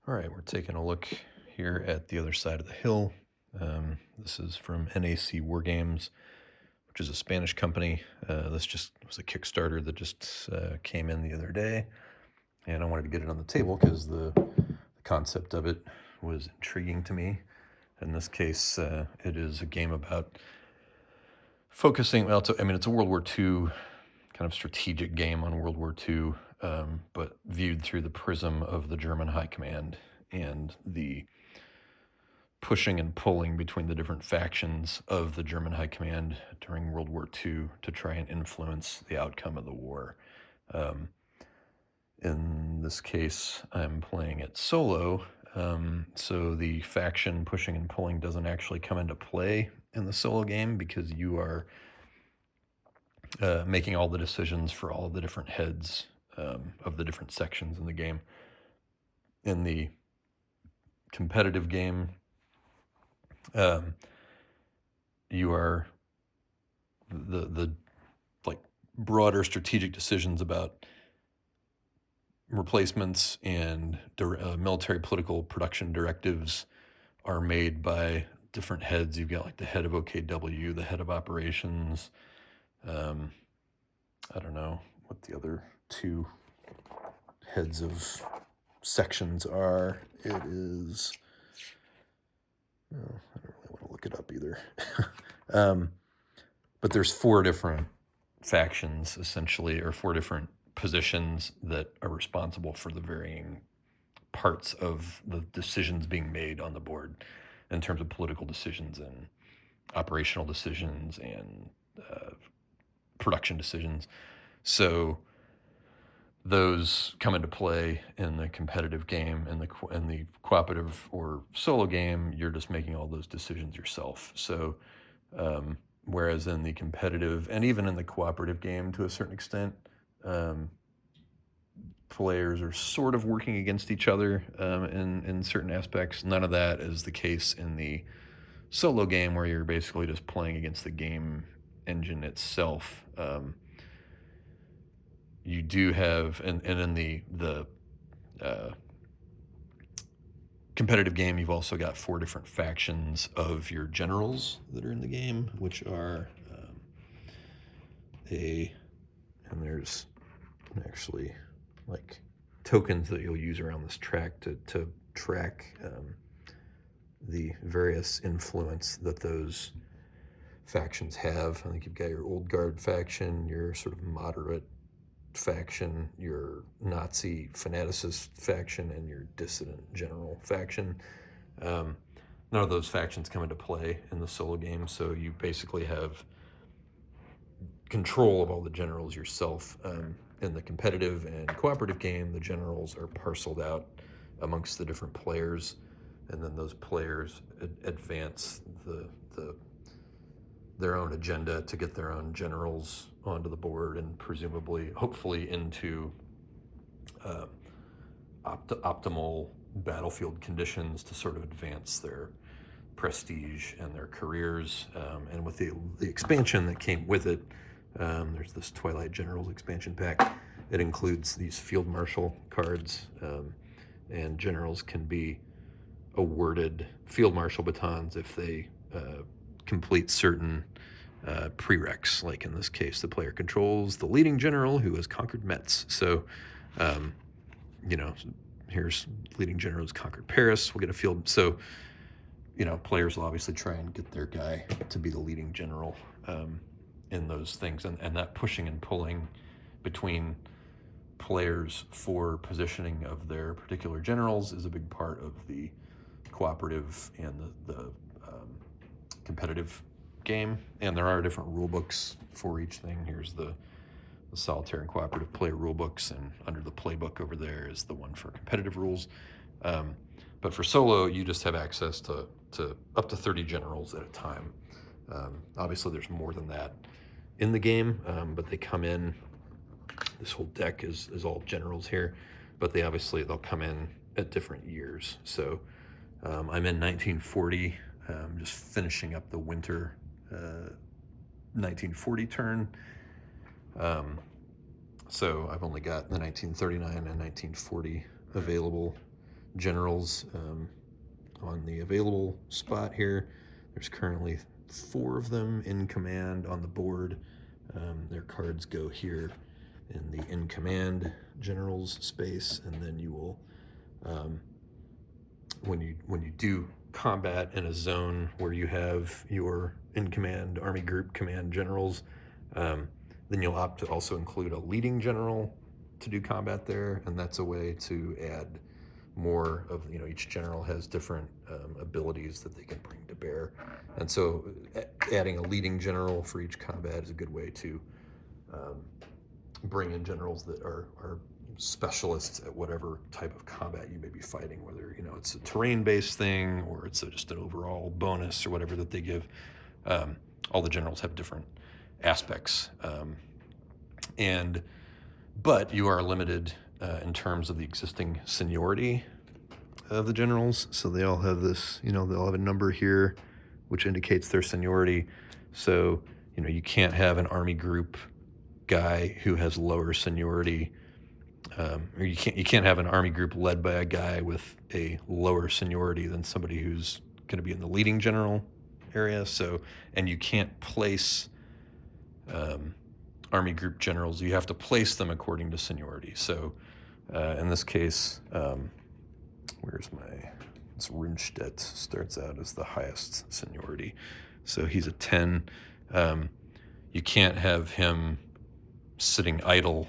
All right, we're taking a look here at The Other Side of the Hill. This is from NAC Wargames, which is a Spanish company. This just was a Kickstarter that just came in the other day, and I wanted to get it on the table because the concept of it was intriguing to me. In this case, it is a game about focusing. Well, it's a World War II kind of strategic game on World War II, but viewed through the prism of the German High Command and the pushing and pulling between the different factions of the German High Command during World War II to try and influence the outcome of the war. In this case, I'm playing it solo, so the faction pushing and pulling doesn't actually come into play in the solo game because you are making all the decisions for all of the different heads of the different sections in the game. In the competitive game, you are the like broader strategic decisions about replacements and military political production directives are made by different heads. You've got like the head of OKW, the head of operations. I don't know what the other two heads of sections are. It is, I don't really want to look it up either. But there's four different factions essentially, or four different positions that are responsible for the varying parts of the decisions being made on the board in terms of political decisions and operational decisions and production decisions. So those come into play in the competitive game. In the cooperative or solo game, you're just making all those decisions yourself. So whereas in the competitive and even in the cooperative game to a certain extent, players are sort of working against each other in certain aspects. None of that is the case in the solo game, where you're basically just playing against the game engine itself. You do have, and in the competitive game, you've also got four different factions of your generals that are in the game, which are and there's actually like tokens that you'll use around this track to track the various influence that those factions have. I think you've got your old guard faction, your sort of moderate faction, your Nazi fanaticist faction, and your dissident general faction. None of those factions come into play in the solo game, so you basically have control of all the generals yourself. In the competitive and cooperative game, the generals are parceled out amongst the different players, and then those players advance their own agenda to get their own generals onto the board and presumably, hopefully, into optimal battlefield conditions to sort of advance their prestige and their careers. And with the expansion that came with it, there's this Twilight Generals expansion pack. It includes these field marshal cards, and generals can be awarded field marshal batons if they complete certain prereqs. Like in this case, the player controls the leading general who has conquered Metz. So, here's leading general who's conquered Paris. We'll get a field. So, players will obviously try and get their guy to be the leading general in those things. And that pushing and pulling between players for positioning of their particular generals is a big part of the cooperative and the competitive game. And there are different rule books for each thing. Here's the solitaire and cooperative play rule books, and under the playbook over there is the one for competitive rules. But for solo, you just have access to up to 30 generals at a time. Obviously, there's more than that in the game, but they come in. This whole deck is all generals here, but they'll come in at different years. So I'm in 1940, just finishing up the winter 1940 turn. So I've only got the 1939 and 1940 available generals on the available spot here. There's currently 4 of them in command on the board. Their cards go here in the in command generals space, and then you will, when you do combat in a zone where you have your in command army group command generals, then you'll opt to also include a leading general to do combat there, and that's a way to add more of, each general has different abilities that they can bring to bear, and so adding a leading general for each combat is a good way to bring in generals that are specialists at whatever type of combat you may be fighting, whether it's a terrain-based thing or it's just an overall bonus or whatever that they give. All the generals have different aspects, but you are limited in terms of the existing seniority of the generals. So they all have this, they all have a number here which indicates their seniority. So you can't have an army group guy who has lower seniority, or you can't have an army group led by a guy with a lower seniority than somebody who's going to be in the leading general area. So, and you can't place army group generals. You have to place them according to seniority. So in this case, it's Rundstedt starts out as the highest seniority. So he's a 10. You can't have him sitting idle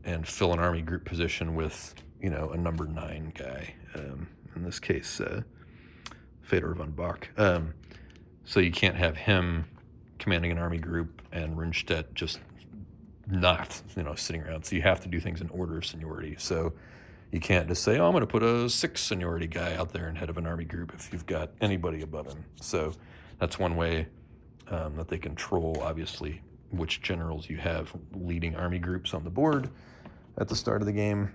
and fill an army group position with, a number 9 guy. In this case, Fedor von Bach. So you can't have him commanding an army group and Rundstedt just not, sitting around. So you have to do things in order of seniority. So you can't just say, I'm going to put a 6 seniority guy out there in head of an army group if you've got anybody above him. So that's one way that they control, obviously, which generals you have leading army groups on the board at the start of the game.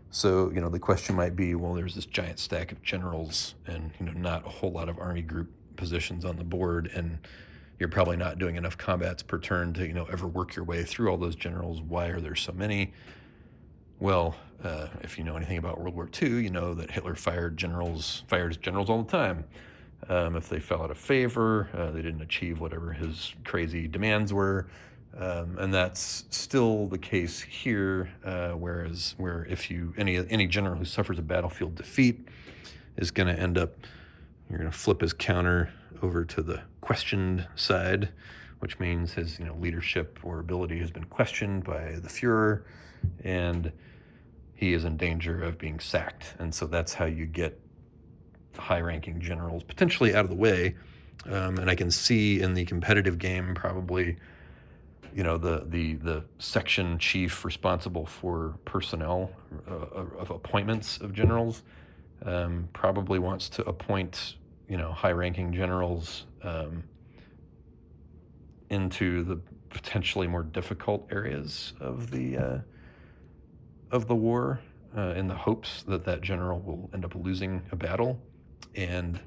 So, the question might be, well, there's this giant stack of generals and, not a whole lot of army group positions on the board, and you're probably not doing enough combats per turn to, ever work your way through all those generals. Why are there so many? Well, if you know anything about World War II, you know that Hitler fired generals all the time. If they fell out of favor, they didn't achieve whatever his crazy demands were. And that's still the case here, where if any general who suffers a battlefield defeat is going to end up, you're going to flip his counter over to the questioned side, which means his leadership or ability has been questioned by the Fuhrer, and he is in danger of being sacked. And so that's how you get high-ranking generals potentially out of the way. And I can see in the competitive game probably, the section chief responsible for personnel of appointments of generals probably wants to appoint, high-ranking generals into the potentially more difficult areas of the war, in the hopes that general will end up losing a battle and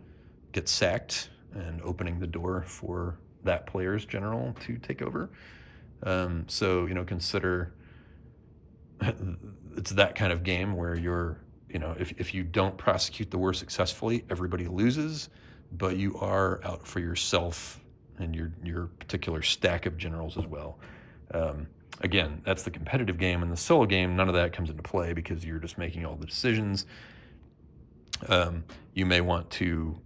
get sacked, and opening the door for that player's general to take over. So, consider it's that kind of game where you're, if you don't prosecute the war successfully, everybody loses, but you are out for yourself and your particular stack of generals as well. Again, that's the competitive game. In the solo game, none of that comes into play because you're just making all the decisions. You may want to,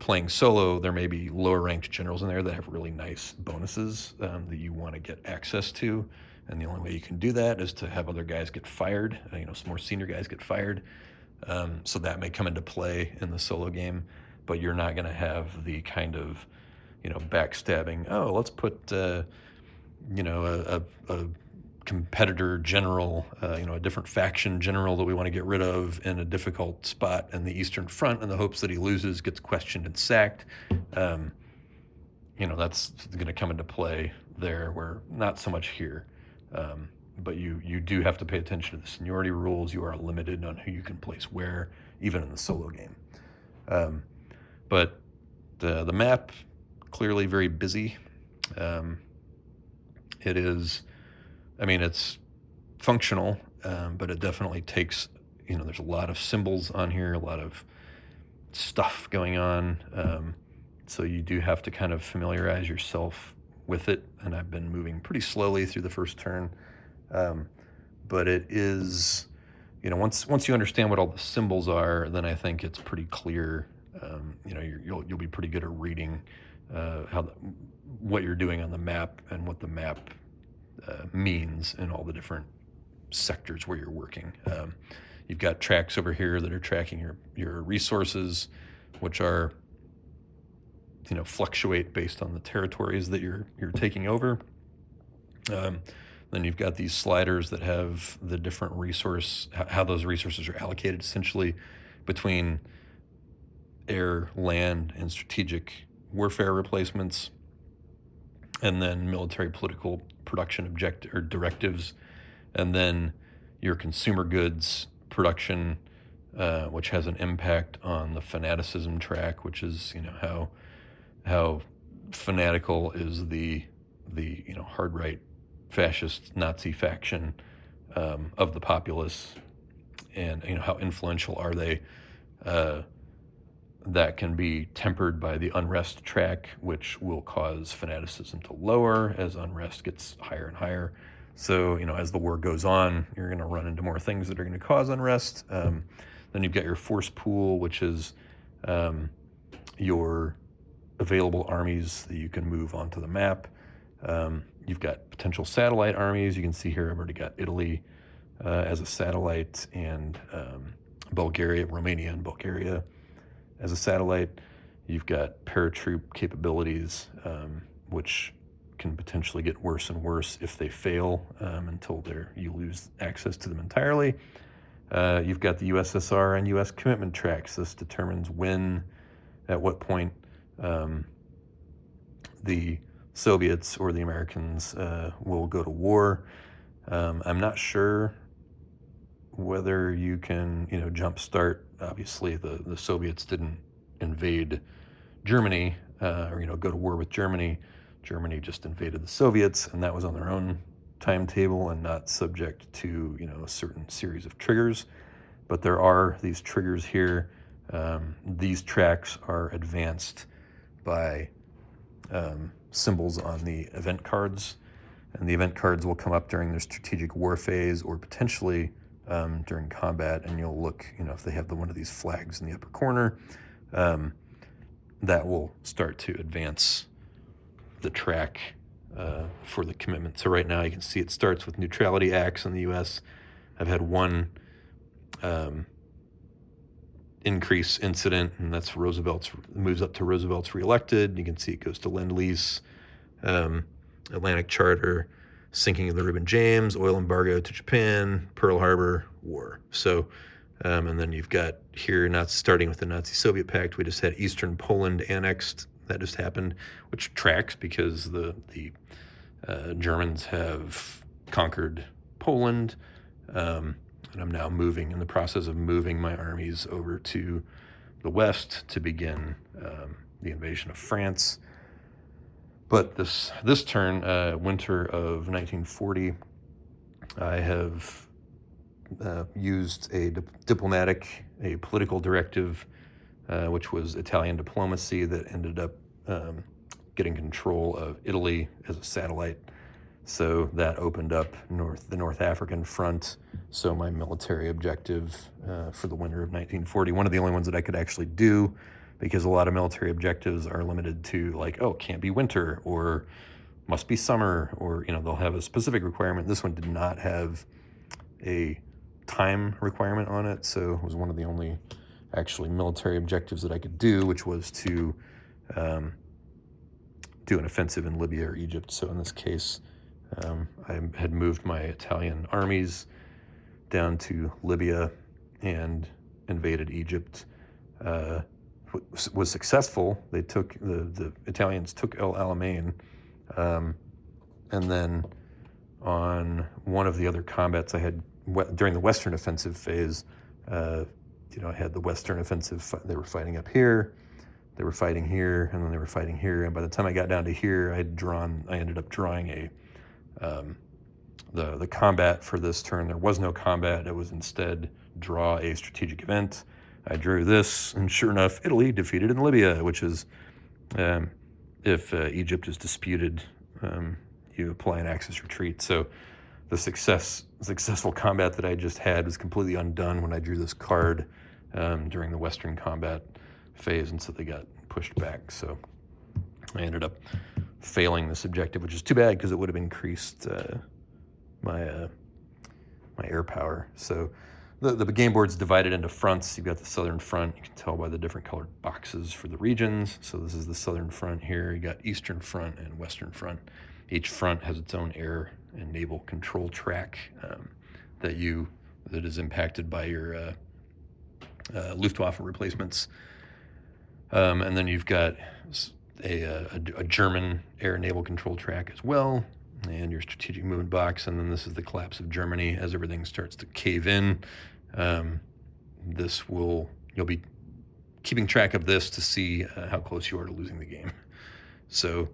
playing solo, there may be lower ranked generals in there that have really nice bonuses that you want to get access to. And the only way you can do that is to have other guys get fired, some more senior guys get fired. So that may come into play in the solo game, but you're not going to have the kind of, backstabbing. Oh, let's put, a competitor general, a different faction general that we want to get rid of in a difficult spot in the Eastern Front in the hopes that he loses, gets questioned and sacked. That's going to come into play there, where not so much here. But you do have to pay attention to the seniority rules. You are limited on who you can place where, even in the solo game. But the map, clearly very busy. It is, it's functional, but it definitely takes, there's a lot of symbols on here, a lot of stuff going on. So you do have to kind of familiarize yourself with it. And I've been moving pretty slowly through the first turn. But it is, once you understand what all the symbols are, then I think it's pretty clear. You'll be pretty good at reading what you're doing on the map and what the map means in all the different sectors where you're working. You've got tracks over here that are tracking your resources, which are fluctuate based on the territories that you're taking over. Then you've got these sliders that have the different how those resources are allocated essentially between air, land, and strategic warfare replacements, and then military political production directives, and then your consumer goods production, which has an impact on the fanaticism track, which is how fanatical is the hard right fascist Nazi faction of the populace, and how influential are they. That can be tempered by the unrest track, which will cause fanaticism to lower as unrest gets higher and higher. So, as the war goes on, you're going to run into more things that are going to cause unrest. Then you've got your force pool, which is your available armies that you can move onto the map. You've got potential satellite armies. You can see here I've already got Italy as a satellite, and Romania and Bulgaria as a satellite. You've got paratroop capabilities, which can potentially get worse and worse if they fail until you lose access to them entirely. You've got the USSR and US commitment tracks. This determines at what point the Soviets or the Americans will go to war. I'm not sure whether you can, jumpstart. Obviously, the Soviets didn't invade Germany or go to war with Germany. Germany just invaded the Soviets, and that was on their own timetable and not subject to a certain series of triggers. But there are these triggers here. These tracks are advanced by symbols on the event cards, and the event cards will come up during their strategic war phase or potentially during combat, and you'll look, if they have one of these flags in the upper corner, that will start to advance the track for the commitment. So right now you can see it starts with neutrality acts in the U.S. I've had one increase incident, and that's moves up to Roosevelt's reelected. You can see it goes to Lend-Lease, Atlantic Charter, sinking of the Reuben James, oil embargo to Japan, Pearl Harbor, war. So, and then you've got here, not starting with the Nazi-Soviet pact, we just had Eastern Poland annexed. That just happened, which tracks because the Germans have conquered Poland. And I'm now in the process of moving my armies over to the west to begin the invasion of France. But this turn, winter of 1940, I have used a political directive, which was Italian diplomacy, that ended up getting control of Italy as a satellite. So that opened up the North African front. So my military objective for the winter of 1940, one of the only ones that I could actually do, because a lot of military objectives are limited to can't be winter or must be summer, or they'll have a specific requirement. This one did not have a time requirement on it, so it was one of the only actually military objectives that I could do, which was to do an offensive in Libya or Egypt. So in this case, I had moved my Italian armies down to Libya and invaded Egypt. Was successful. They took the Italians took El Alamein, and then on one of the other combats I had during the Western Offensive phase, I had the Western Offensive. They were fighting up here, they were fighting here, and then they were fighting here. And by the time I got down to here, I ended up drawing the combat for this turn. There was no combat. It was instead draw a strategic event. I drew this, and sure enough, Italy defeated in Libya, which is if Egypt is disputed, you apply an Axis retreat. So the successful combat that I just had was completely undone when I drew this card during the Western combat phase, and so they got pushed back. So I ended up failing this objective, which is too bad because it would have increased my air power. So the game board's divided into fronts. You've got the southern front. You can tell by the different colored boxes for the regions. So this is the southern front here. You got eastern front and western front. Each front has its own air and naval control track that is impacted by your Luftwaffe replacements. And then you've got a German air naval control track as well, and your strategic movement box. And then this is the collapse of Germany as everything starts to cave in. You'll be keeping track of this to see how close you are to losing the game. So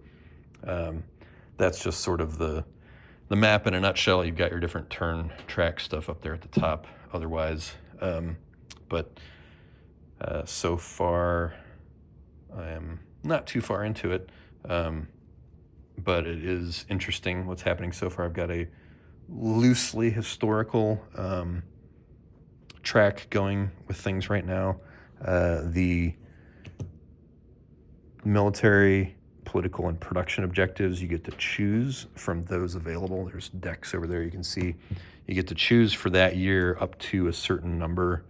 that's just sort of the map in a nutshell. You've got your different turn track stuff up there at the top otherwise. But so far, I am not too far into it, but it is interesting what's happening so far. I've got a loosely historical track going with things right now. The military, political, and production objectives, you get to choose from those available. There's decks over there you can see. You get to choose for that year up to a certain number.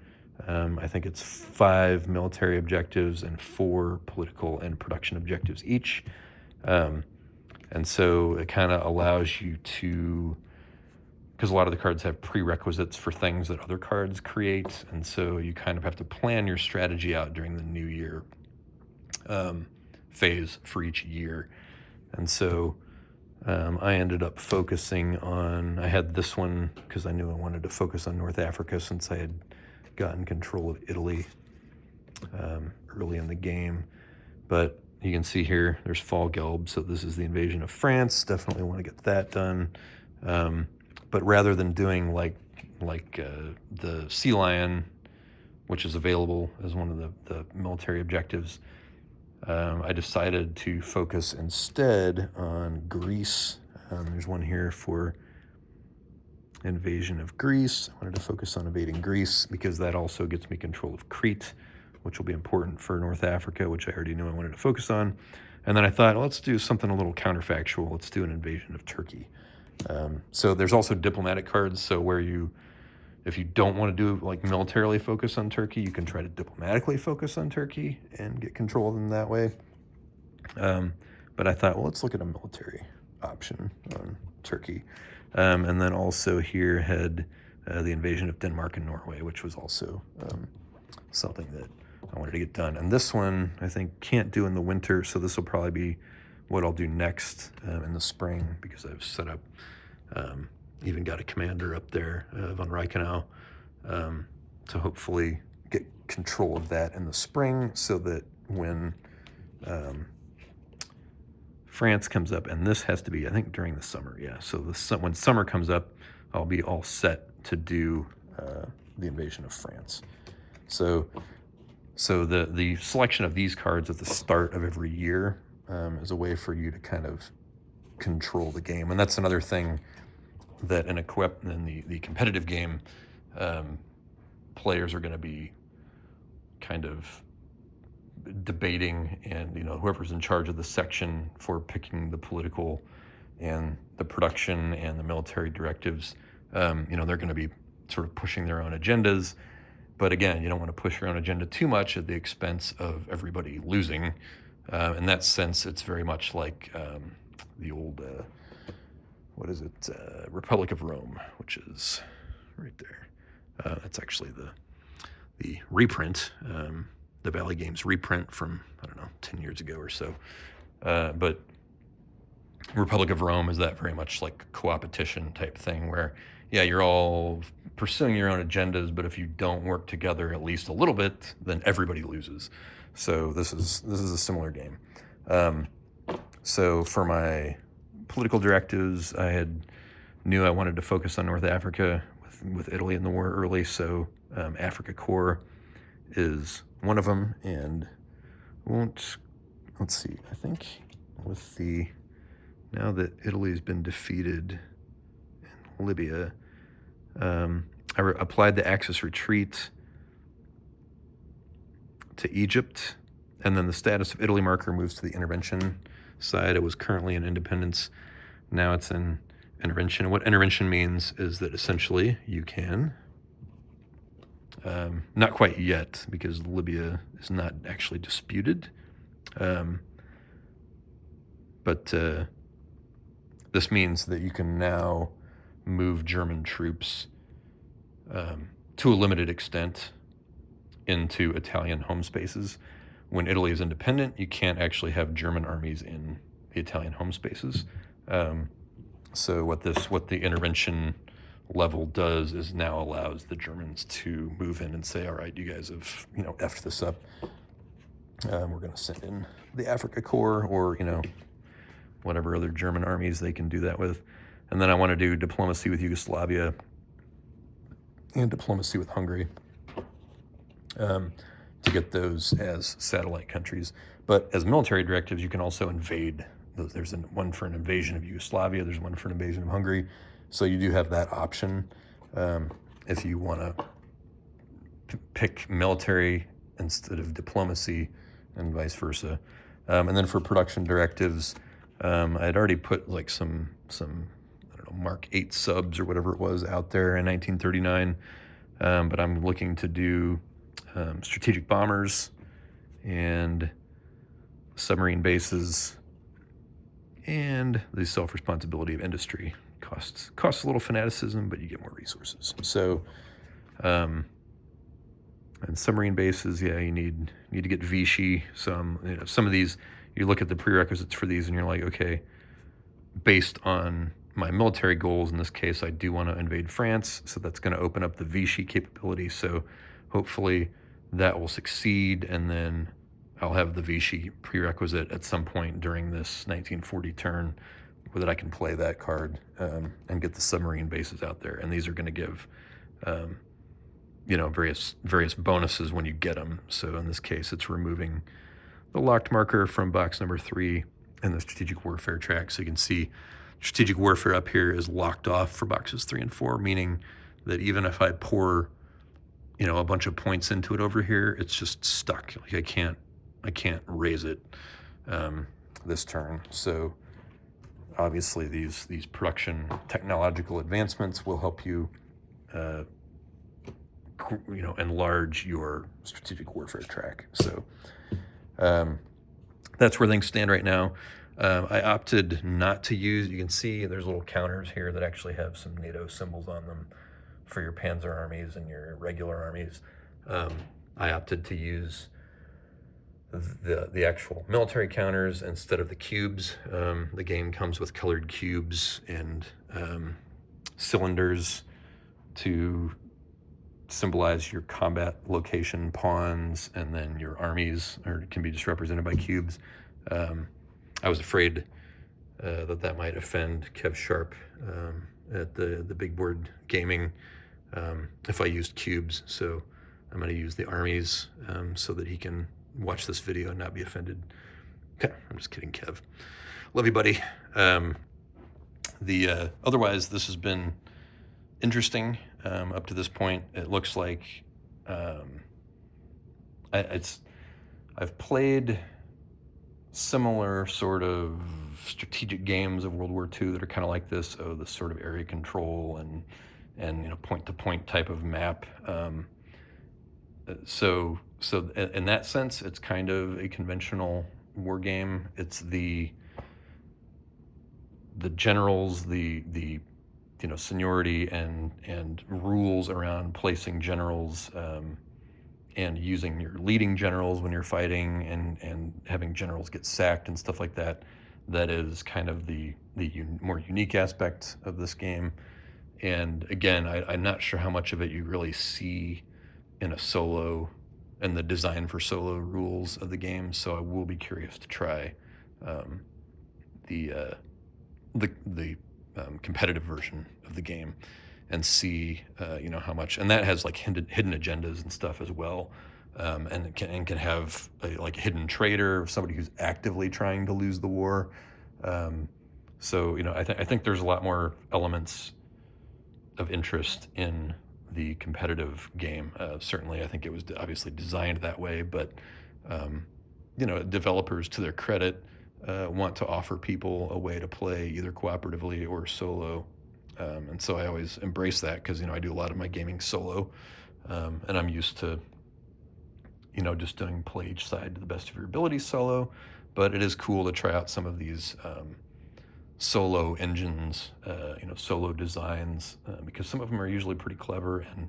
I think it's 5 military objectives and 4 political and production objectives each. And so it kind of allows you to, because a lot of the cards have prerequisites for things that other cards create, and so you kind of have to plan your strategy out during the new year phase for each year. And so I ended up focusing on, I had this one because I knew I wanted to focus on North Africa since I had gotten control of Italy early in the game. But you can see here, there's Fall Gelb, so this is the invasion of France. Definitely want to get that done. But rather than doing like the Sea Lion, which is available as one of the military objectives, I decided to focus instead on Greece. There's one here for invasion of Greece. I wanted to focus on invading Greece because that also gets me control of Crete, which will be important for North Africa, which I already knew I wanted to focus on. And then I thought, let's do something a little counterfactual. Let's do an invasion of Turkey. So there's also diplomatic cards. So if you don't want to do like militarily focus on Turkey, you can try to diplomatically focus on Turkey and get control of them that way. But I thought, well, let's look at a military option on Turkey. And then also here had the invasion of Denmark and Norway, which was also something that I wanted to get done. And this one, I think, can't do in the winter, so this will probably be what I'll do next in the spring, because I've set up, even got a commander up there, von Reichenau, to hopefully get control of that in the spring, so that when France comes up, and this has to be, I think, during the summer, yeah. So when summer comes up, I'll be all set to do the invasion of France. So the selection of these cards at the start of every year is a way for you to kind of control the game, and that's another thing that in the competitive game, players are going to be kind of debating, and whoever's in charge of the section for picking the political and the production and the military directives, they're going to be sort of pushing their own agendas. But again, you don't want to push your own agenda too much at the expense of everybody losing. In that sense, it's very much like the old, Republic of Rome, which is right there. That's actually the reprint, the Valley Games reprint from, 10 years ago or so. But Republic of Rome is that very much like co-opetition type thing where, yeah, you're all pursuing your own agendas, but if you don't work together at least a little bit, then everybody loses. So this is a similar game. So for my political directives, I had knew I wanted to focus on North Africa with Italy in the war early, so Africa Corps is one of them, and let's see, I think now that Italy's been defeated in Libya, I applied the Axis retreat to Egypt, and then the status of Italy marker moves to the intervention side. It was currently in independence. Now it's in intervention. And what intervention means is that essentially you can, not quite yet because Libya is not actually disputed, but this means that you can now move German troops to a limited extent into Italian home spaces. When Italy is independent, you can't actually have German armies in the Italian home spaces. So what the intervention level does is now allows the Germans to move in and say, all right, you guys have, effed this up. We're going to send in the Africa Corps or, whatever other German armies they can do that with. And then I want to do diplomacy with Yugoslavia and diplomacy with Hungary to get those as satellite countries. But as military directives, you can also invade those. There's one for an invasion of Yugoslavia. There's one for an invasion of Hungary. So you do have that option if you want to pick military instead of diplomacy and vice versa. And then for production directives, I had already put like some I don't know, Mark 8 subs or whatever it was out there in 1939. But I'm looking to do strategic bombers and submarine bases and the self-responsibility of industry. Costs a little fanaticism, but you get more resources. So, and submarine bases, yeah, you need to get Vichy. Some of these, you look at the prerequisites for these, and you're like, okay, based on my military goals, in this case, I do want to invade France, so that's going to open up the Vichy capability. So, hopefully, that will succeed, and then I'll have the Vichy prerequisite at some point during this 1940 turn, that I can play that card and get the submarine bases out there. And these are going to give, various bonuses when you get them. So in this case, it's removing the locked marker from box number 3 in the strategic warfare track. So you can see strategic warfare up here is locked off for boxes 3 and 4, meaning that even if I pour, a bunch of points into it over here, it's just stuck. Like I can't raise it this turn. So obviously, these production technological advancements will help you, enlarge your strategic warfare track. So that's where things stand right now. I opted not to use. You can see there's little counters here that actually have some NATO symbols on them for your Panzer armies and your regular armies. I opted to use the actual military counters instead of the cubes. The game comes with colored cubes and cylinders to symbolize your combat location pawns, and then your armies can be just represented by cubes. I was afraid that might offend Kev Sharp at the Big Board Gaming if I used cubes. So I'm going to use the armies so that he can watch this video and not be offended. Okay, I'm just kidding, Kev. Love you, buddy. Otherwise, this has been interesting up to this point. It looks like I've played similar sort of strategic games of World War II that are kind of like this. This sort of area control and point-to-point type of map. So in that sense, it's kind of a conventional war game. It's the generals, the seniority and rules around placing generals and using your leading generals when you're fighting and having generals get sacked and stuff like that. That is kind of the more unique aspect of this game. And again, I'm not sure how much of it you really see in a solo and the design for solo rules of the game. So I will be curious to try the competitive version of the game and see, how much, and that has like hidden agendas and stuff as well. And it can have like a hidden traitor, somebody who's actively trying to lose the war. So, I think there's a lot more elements of interest in the competitive game. Certainly, I think it was obviously designed that way, but developers, to their credit, want to offer people a way to play either cooperatively or solo. And so I always embrace that because, I do a lot of my gaming solo, and I'm used to, just doing play each side to the best of your ability solo. But it is cool to try out some of these solo engines, solo designs, because some of them are usually pretty clever, and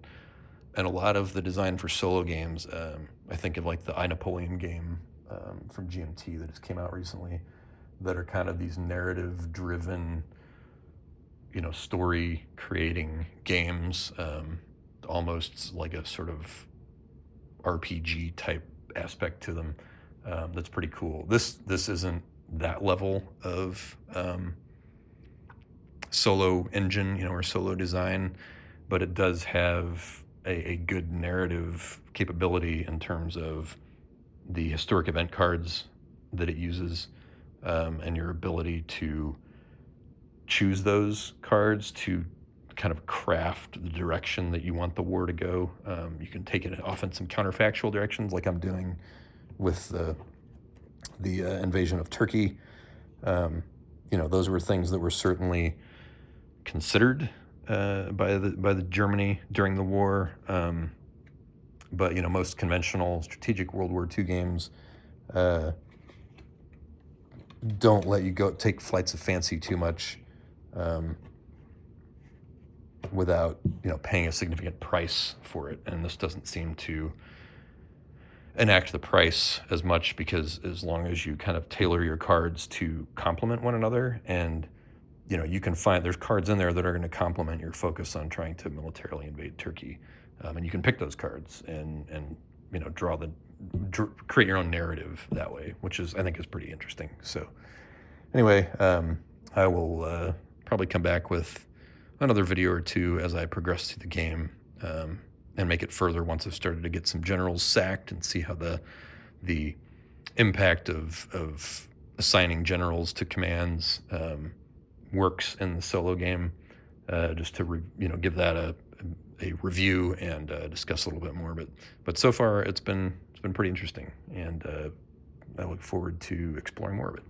a lot of the design for solo games, I think of like the I, Napoleon game from GMT that just came out recently, that are kind of these narrative-driven, story creating games, almost like a sort of RPG type aspect to them. That's pretty cool. This isn't that level of solo engine, or solo design, but it does have a good narrative capability in terms of the historic event cards that it uses, and your ability to choose those cards to kind of craft the direction that you want the war to go. You can take it often some counterfactual directions, like I'm doing with the invasion of Turkey. Those were things that were certainly considered by the Germany during the war. But most conventional strategic World War II games don't let you go take flights of fancy too much, without paying a significant price for it. And this doesn't seem to enact the price as much, because as long as you kind of tailor your cards to complement one another, and you can find there's cards in there that are going to complement your focus on trying to militarily invade Turkey, and you can pick those cards and create your own narrative that way, which I think is pretty interesting. So anyway, I will probably come back with another video or two as I progress through the game, and make it further once I've started to get some generals sacked and see how the impact of assigning generals to commands works in the solo game, just to give that a review and discuss a little bit more. But so far it's been pretty interesting, and I look forward to exploring more of it.